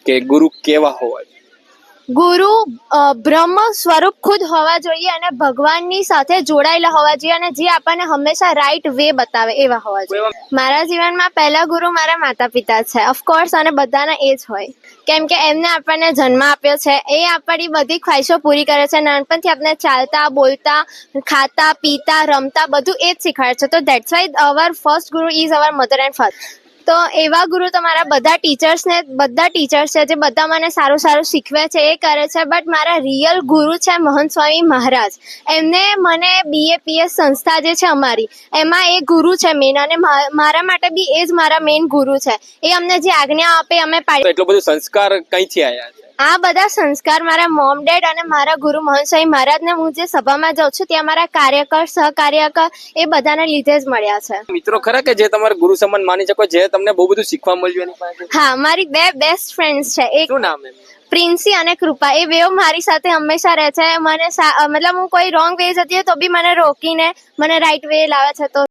કે ગુરુ કેવા હોવા જોઈએ? ગુરુ બ્રહ્મ સ્વરૂપ ખુદ હોવા જોઈએ અને ભગવાનની સાથે જોડાયેલા હોવા જોઈએ અને જે આપણને હંમેશા રાઈટ વે બતાવે એવા હોવા જોઈએ. મારા જીવનમાં પહેલા ગુરુ મારા માતા પિતા છે ઓફકોર્સ, અને બધાના એ જ હોય, કેમ કે એમને આપણને જન્મ આપ્યો છે. એ આપણી બધી ખ્વાહિશો પૂરી કરે છે. નાનપણથી આપણે ચાલતા, બોલતા, ખાતા, પીતા, રમતા બધું એ જ શીખવાડે છે. તો દેટ્સ વાય અવર ફર્સ્ટ ગુરુ is our mother and father. તો એવા ગુરુ તો મારા બધા ટીચર્સ છે જે બધા મને સારું સારું શીખવે છે, એ કરે છે. બટ મારા રિયલ ગુરુ છે મહંત સ્વામી મહારાજ. એમને મને BAPS સંસ્થા જે છે અમારી, એમાં એ ગુરુ છે મેન, અને મારા માટે બી એ જ મારા મેઇન ગુરુ છે. એ અમને જે આજ્ઞા આપે અમે પાડી. એટલો બધો સંસ્કાર કઈથી આવ્યા છે? આ બધા સંસ્કાર મારા મોમ ડેડ અને મારા ગુરુ મહંત સ્વામી મહારાજને હું જે સભામાં જાઉં છું ત્યાં મારા કાર્યકર, સહકાર્યકર એ બધાને લીધે જ મળ્યા છે. મિત્રો ખરા કે જે તમારા ગુરુ સમાન માની શકો, જે તમને બહુ બધું શીખવા મળ્યું એની પાસે? હા, મારી બે બેસ્ટ ફ્રેન્ડ્સ છે. એક શું નામ એમ? પ્રિન્સી અને કૃપા. એ બેવ મારી સાથે હંમેશા રહે છે. મને મતલબ હું કોઈ રોંગ વે જતી હોય તો બી મને રોકીને મને રાઈટ વે લાવે છે. તો